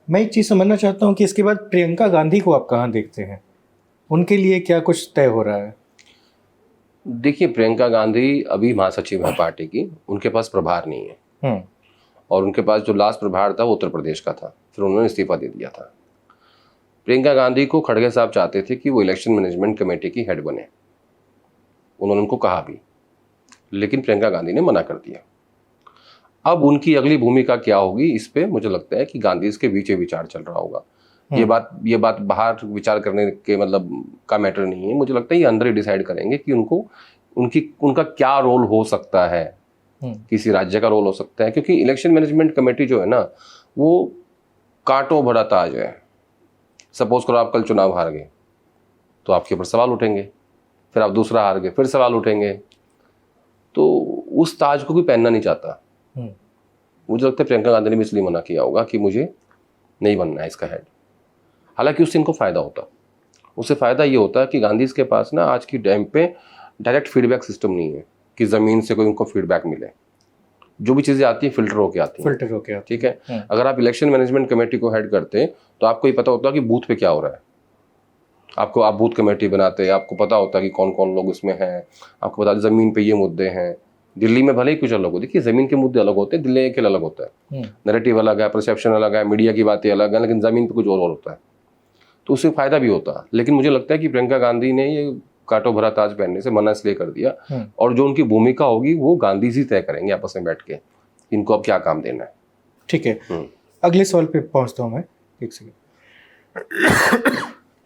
मैं एक चीज़ समझना चाहता हूँ कि इसके बाद प्रियंका गांधी को आप कहाँ देखते हैं? उनके लिए क्या कुछ तय हो रहा है? देखिए, प्रियंका गांधी अभी महासचिव है पार्टी की, उनके पास प्रभार नहीं है, और उनके पास जो लास्ट प्रभार था वो उत्तर प्रदेश का था, फिर उन्होंने इस्तीफा दे दिया था। प्रियंका गांधी को खड़गे साहब चाहते थे कि वो इलेक्शन मैनेजमेंट कमेटी की हेड बने, उन्होंने उनको कहा भी, लेकिन प्रियंका गांधी ने मना कर दिया। अब उनकी अगली भूमिका क्या होगी, इस पे मुझे लगता है कि गांधी इसके पीछे विचार चल रहा होगा। ये बात बाहर विचार करने के मतलब का मैटर नहीं है। मुझे लगता है ये अंदर ही डिसाइड करेंगे कि उनको उनका क्या रोल हो सकता है, किसी राज्य का रोल हो सकता है, क्योंकि इलेक्शन मैनेजमेंट कमेटी जो है ना वो कांटों भरा ताज है। सपोज करो आप कल चुनाव हार गए तो आपके ऊपर सवाल उठेंगे, फिर आप दूसरा हार गए फिर सवाल उठेंगे, तो उस ताज को कोई पहनना नहीं चाहता। मुझे लगता है प्रियंका गांधी ने भी इसलिए मना किया होगा कि मुझे नहीं बनना है इसका हेड। हालांकि उससे इनको फायदा होता, उससे फायदा ये होता कि गांधी के पास ना आज की टाइम पे डायरेक्ट फीडबैक सिस्टम नहीं है कि जमीन से कोई उनको फीडबैक मिले। जो भी चीजें आती है फिल्टर होके आती है, ठीक है। अगर आप इलेक्शन मैनेजमेंट कमेटी को हेड करते तो आपको ये पता होता कि बूथ पे क्या हो रहा है, आप बूथ कमेटी बनाते, आपको पता होता कि कौन कौन लोग इसमें हैं, आपको पता जमीन पे ये मुद्दे हैं। दिल्ली में भले ही कुछ अलग हो, देखिए जमीन के मुद्दे अलग होते हैं, दिल्ली के अलग होता है, नैरेटिव अलग है, परसेप्शन अलग है, मीडिया की बातें अलग है, लेकिन जमीन पे कुछ और होता है, तो उससे फायदा भी होता है। लेकिन मुझे लगता है कि प्रियंका गांधी ने ये कांटों भरा ताज पहनने से मना इसलिए कर दिया, और जो उनकी भूमिका होगी वो गांधी जी तय करेंगे आपस में बैठ के, इनको अब क्या काम देना है। ठीक है, अगले सवाल पे पहुंचता हूँ मैं। एक सेकंड,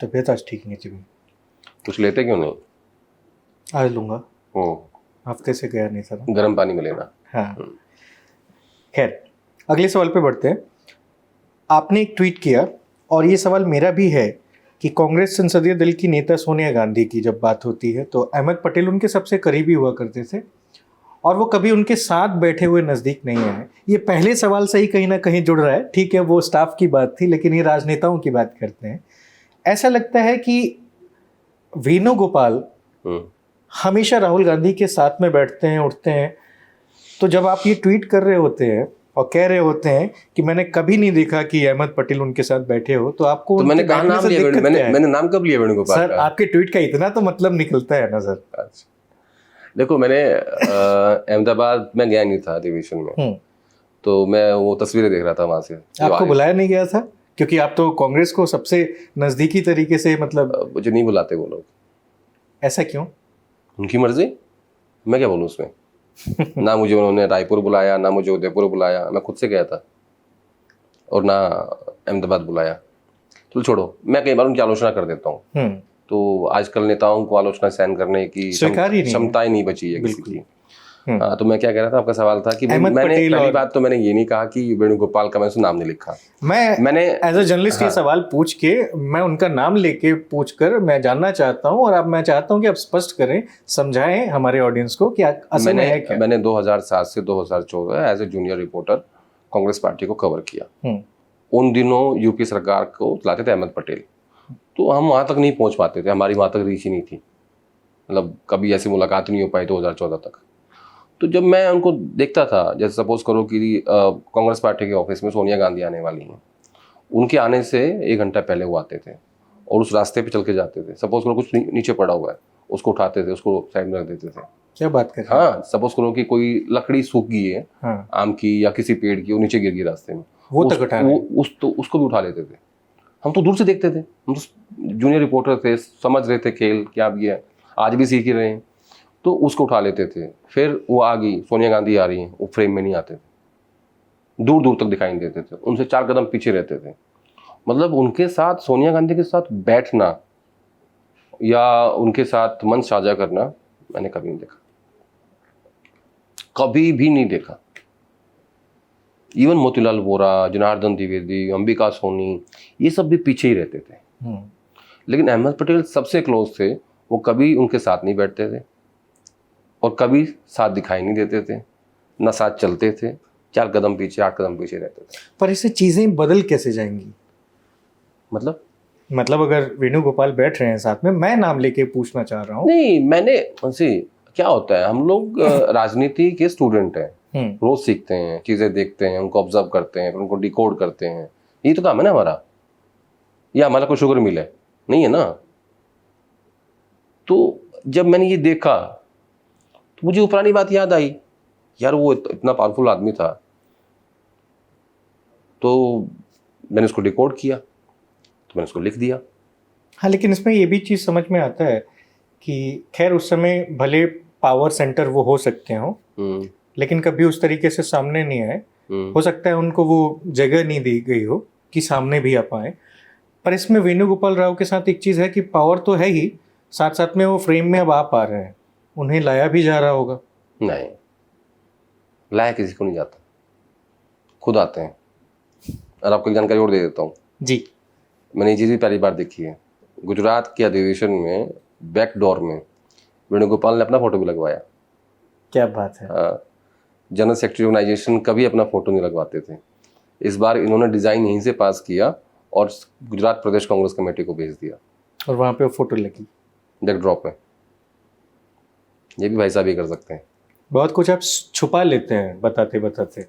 तबीयत आज ठीक नहीं थी। कुछ लेते क्यों नहीं? आज लूंगा, हफ्ते से गया नहीं था। गर्म पानी में लेना। हाँ, खैर अगले सवाल पे बढ़ते हैं। आपने एक ट्वीट किया, और ये सवाल मेरा भी है कि कांग्रेस संसदीय दल की नेता सोनिया गांधी की जब बात होती है तो अहमद पटेल उनके सबसे करीबी हुआ करते थे, और वो कभी उनके साथ बैठे हुए नज़दीक नहीं आए। ये पहले सवाल से ही कहीं ना कहीं जुड़ रहा है, ठीक है वो स्टाफ की बात थी, लेकिन ये राजनेताओं की बात करते हैं। ऐसा लगता है कि वेणुगोपाल हमेशा राहुल गांधी के साथ में बैठते हैं, उठते हैं। तो जब आप ये ट्वीट कर रहे होते हैं और कह रहे होते हैं कि मैंने कभी नहीं देखा कि अहमद पटेल उनके साथ बैठे हो, तो आपको तो मैंने कहा नाम लिया, मैंने नाम कब लिया वेणुगोपाल सर? आपके ट्वीट का इतना तो मतलब निकलता है ना सर। अच्छा, देखो मैंने अहमदाबाद में गया नहीं था अधिवेशन में, तो मैं वो तस्वीरें देख रहा था वहां से। आपको बुलाया नहीं गया था क्योंकि आप तो कांग्रेस को सबसे नजदीकी तरीके से, मतलब मुझे नहीं बुलाते वो लोग। ऐसा क्यों? उनकी मर्जी, मैं क्या बोलूँ उसमें। ना मुझे उन्होंने रायपुर बुलाया, ना मुझे उदयपुर बुलाया, मैं खुद से गया था, और ना अहमदाबाद बुलाया। तो छोड़ो, मैं कई बार उनकी आलोचना कर देता हूँ, तो आजकल नेताओं को आलोचना सहन करने की क्षमता ही नहीं बची है किसी की। तो मैं क्या कह रहा था, आपका सवाल था कि मैंने पहली बात तो मैंने ये नहीं कहा कि वेणुगोपाल का मैंने नाम नहीं लिखा। मैंने एज अ जर्नलिस्ट ये सवाल पूछ के, मैं उनका नाम लेके पूछकर मैं जानना चाहता हूँ, और अब मैं चाहता हूँ कि आप स्पष्ट करें, समझाएं हमारे ऑडियंस को कि असल में है क्या। मैंने 2007 से 2014 as a junior reporter Congress party को कवर किया। उन दिनों यूपी सरकार को चलाते थे अहमद पटेल, तो हम वहाँ तक नहीं पहुँच पाते थे, हमारी वहाँ तक रीच ही नहीं थी, मतलब कभी ऐसी मुलाकात नहीं हो पाई 2014 तक। तो जब मैं उनको देखता था, जैसे सपोज करो कि कांग्रेस पार्टी के ऑफिस में सोनिया गांधी आने वाली हैं, उनके आने से 1 घंटा पहले वो आते थे और उस रास्ते पे चल के जाते थे। सपोज करो कुछ नीचे पड़ा हुआ है, उसको उठाते थे, उसको साइड में रख देते थे। क्या बात कर? हाँ, सपोज करो कि कोई लकड़ी सूख गई है, हाँ, आम की या किसी पेड़ की, वो नीचे गिर गई रास्ते में, वो तक उठा उसको भी उठा लेते थे। हम तो दूर से देखते थे, हम तो जूनियर रिपोर्टर थे, समझ रहे थे खेल क्या भी है, आज भी सीख ही रहे हैं, तो उसको उठा लेते थे। फिर वो आ गई, सोनिया गांधी आ रही हैं, वो फ्रेम में नहीं आते थे, दूर दूर तक दिखाई देते थे, उनसे 4 कदम पीछे रहते थे। मतलब उनके साथ, सोनिया गांधी के साथ बैठना या उनके साथ मंच साझा करना मैंने कभी नहीं देखा, कभी भी नहीं देखा। इवन मोतीलाल वोरा, जनार्दन द्विवेदी, अंबिका सोनी, ये सब भी पीछे ही रहते थे। लेकिन अहमद पटेल सबसे क्लोज थे, वो कभी उनके साथ नहीं बैठते थे और कभी साथ दिखाई नहीं देते थे, ना साथ चलते थे, 4 कदम पीछे, 8 कदम पीछे रहते थे। पर इससे चीजें बदल कैसे जाएंगी? मतलब अगर वेणुगोपाल बैठ रहे हैं साथ में, मैं नाम लेके पूछना चाह रहा हूँ। नहीं, मैंने क्या होता है, हम लोग राजनीति के स्टूडेंट हैं, रोज सीखते हैं, चीजें देखते हैं, उनको ऑब्जर्व करते हैं, फिर उनको डिकोड करते हैं, यही तो काम है ना हमारा। या हमारा कोई शुगर मिल है नहीं है ना। तो जब मैंने ये देखा तो मुझे वो पुरानी बात याद आई, यार वो इतना पावरफुल आदमी था, तो मैंने उसको डिकोड किया, तो मैंने उसको लिख दिया। हाँ, लेकिन इसमें ये भी चीज़ समझ में आता है कि खैर उस समय भले पावर सेंटर वो हो सकते हों, लेकिन कभी उस तरीके से सामने नहीं आए। हो सकता है उनको वो जगह नहीं दी गई हो कि सामने भी आ पाए। पर इसमें वेणुगोपाल राव के साथ एक चीज़ है कि पावर तो है ही, साथ साथ में वो फ्रेम में अब आ पा रहे हैं। उन्हें लाया भी जा रहा होगा। नहीं, लाया किसी को नहीं जाता, खुद आते हैं। और आपको एक जानकारी और दे देता हूँ जी। मैंने ये चीज़ भी पहली बार देखी है। गुजरात के अधिवेशन में बैक डोर में वेणुगोपाल ने अपना फोटो भी लगवाया। क्या बात है। जनरल सेक्रेटरी ऑर्गेनाइजेशन कभी अपना फोटो नहीं लगवाते थे। इस बार इन्होंने डिज़ाइन यहीं से पास किया और गुजरात प्रदेश कांग्रेस कमेटी को भेज दिया, और वहाँ पे वो फोटो लगी बैक ड्रॉप में। ये भी भाई साहब ही कर सकते हैं। बहुत कुछ आप छुपा लेते हैं बताते बताते।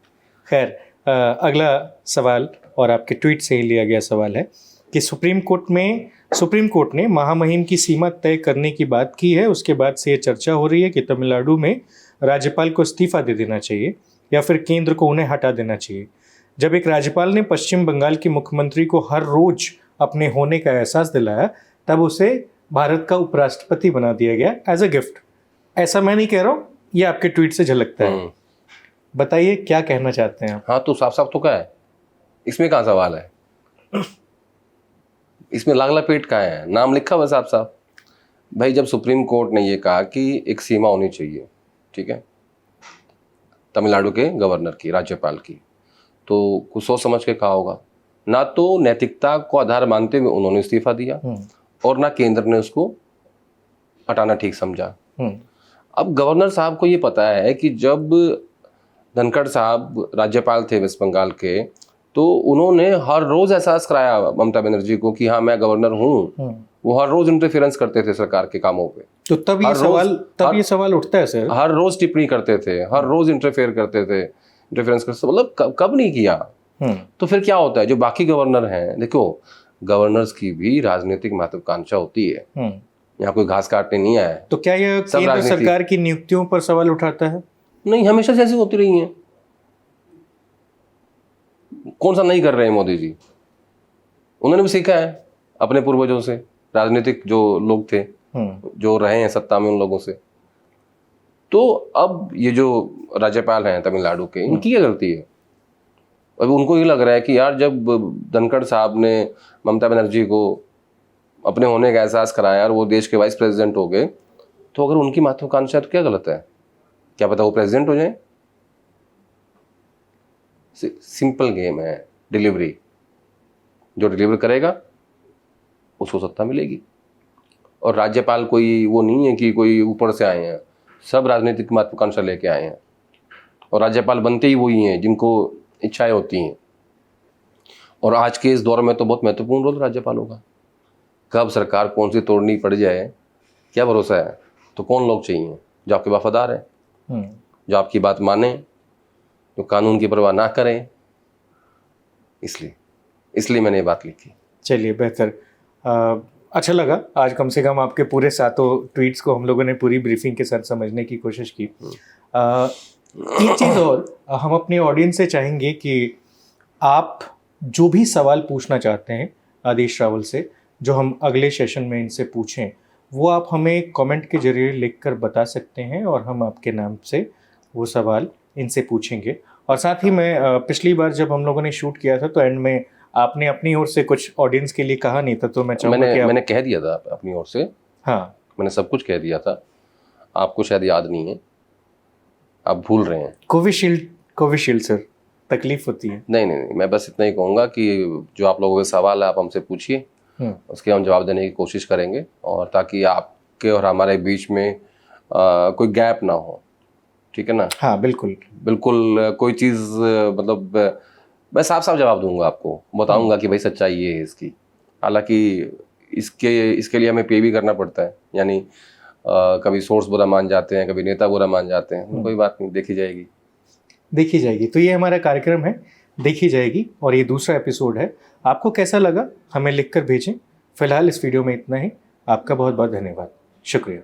खैर, अगला सवाल और आपके ट्वीट से ही लिया गया सवाल है कि सुप्रीम कोर्ट ने महामहिम की सीमा तय करने की बात की है। उसके बाद से ये चर्चा हो रही है कि तमिलनाडु में राज्यपाल को इस्तीफा दे देना चाहिए या फिर केंद्र को उन्हें हटा देना चाहिए। जब एक राज्यपाल ने पश्चिम बंगाल के मुख्यमंत्री को हर रोज अपने होने का एहसास दिलाया, तब उसे भारत का उपराष्ट्रपति बना दिया गया एज अ गिफ्ट। ऐसा मैं नहीं कह रहा हूँ, ये आपके ट्वीट से झलकता है। बताइए क्या कहना चाहते हैं आप? हाँ, तो साफ साफ तो क्या है, इसमें कहाँ सवाल है? इसमें लांगला पेट कहाँ है? नाम लिखा हुआ साफ साफ। भाई जब सुप्रीम कोर्ट ने ये कहा कि एक सीमा होनी चाहिए, ठीक है, तमिलनाडु के गवर्नर की, राज्यपाल की, तो कुछ सोच समझ के कहा होगा। ना तो नैतिकता को आधार मानते हुए उन्होंने इस्तीफा दिया और ना केंद्र ने उसको हटाना ठीक समझा। अब गवर्नर साहब को ये पता है कि जब धनखड़ साहब राज्यपाल थे वेस्ट बंगाल के, तो उन्होंने हर रोज एहसास कराया ममता बनर्जी को कि हाँ मैं गवर्नर हूँ। वो हर रोज इंटरफेरेंस करते थे सरकार के कामों पे। तो तब ये सवाल उठता है सर। हर रोज टिप्पणी करते थे, हर रोज इंटरफेयर करते थे, इंटरफेरेंस करते, मतलब कब नहीं किया। तो फिर क्या होता है, जो बाकी गवर्नर हैं, देखो गवर्नर्स की भी राजनीतिक महत्वाकांक्षा होती है, यहाँ कोई घास काटने नहीं आया। तो क्या यह केंद्र सरकार की नियुक्तियों पर सवाल उठाता है? नहीं, हमेशा से ऐसी होती रही है। कौन सा नहीं कर रहे हैं मोदी जी? उन्होंने भी सीखा है अपने पूर्वजों से, राजनीतिक जो लोग थे, जो रहे हैं सत्ता में, उन लोगों से। तो अब ये जो राज्यपाल हैं तमिलनाडु के, इनकी क्या गलती है? अब उनको ये लग रहा है कि यार जब धनखड़ साहब ने ममता बनर्जी को अपने होने का एहसास कराया और वो देश के वाइस प्रेसिडेंट हो गए, तो अगर उनकी महत्वाकांक्षा तो क्या गलत है? क्या पता वो प्रेसिडेंट हो जाए। सिंपल गेम है डिलीवरी। जो डिलीवर करेगा उसको सत्ता मिलेगी। और राज्यपाल कोई वो नहीं है कि कोई ऊपर से आए हैं, सब राजनीतिक महत्वाकांक्षा लेके आए हैं। और राज्यपाल बनते ही वही हैं जिनको इच्छाएं होती हैं। और आज के इस दौर में तो बहुत महत्वपूर्ण रोल राज्यपालों का। कब सरकार कौन सी तोड़नी पड़ जाए क्या भरोसा है। तो कौन लोग चाहिए जो आपके वफादार हैं, जो आपकी बात माने, जो कानून की परवाह ना करें। इसलिए मैंने ये बात लिखी। चलिए, बेहतर। अच्छा लगा आज कम से कम आपके पूरे 7 ट्वीट्स को हम लोगों ने पूरी ब्रीफिंग के साथ समझने की कोशिश की। एक चीज़ और हम अपने ऑडियंस से चाहेंगे कि आप जो भी सवाल पूछना चाहते हैं आदेश रावल से, जो हम अगले सेशन में इनसे पूछें, वो आप हमें कमेंट के जरिए लिखकर बता सकते हैं और हम आपके नाम से वो सवाल इनसे पूछेंगे। और साथ ही मैं पिछली बार जब हम लोगों ने शूट किया था तो एंड में आपने अपनी ओर से कुछ ऑडियंस के लिए कहा नहीं था, तो मैं चाहूँगा कि मैंने कह दिया था अपनी ओर से। हाँ, मैंने सब कुछ कह दिया था, आपको शायद याद नहीं है, आप भूल रहे हैं। कोविशील्ड सर, तकलीफ होती है। नहीं, मैं बस इतना ही कहूँगा कि जो आप लोगों के सवाल है आप हमसे पूछिए, उसके हम जवाब देने की कोशिश करेंगे, और ताकि आपके और हमारे बीच में कोई गैप ना हो। ठीक है ना? हाँ, बिल्कुल कोई चीज़ मतलब मैं साफ जवाब दूंगा आपको, बताऊंगा कि भाई सच्चाई ये है इसकी। हालांकि इसके लिए हमें पे भी करना पड़ता है, यानी कभी सोर्स बुरा मान जाते हैं, कभी नेता बुरा मान जाते हैं। कोई बात नहीं, देखी जाएगी। तो ये हमारा कार्यक्रम है, देखी जाएगी, और ये दूसरा एपिसोड है। आपको कैसा लगा हमें लिखकर भेजें। फिलहाल इस वीडियो में इतना ही। आपका बहुत बहुत धन्यवाद, शुक्रिया।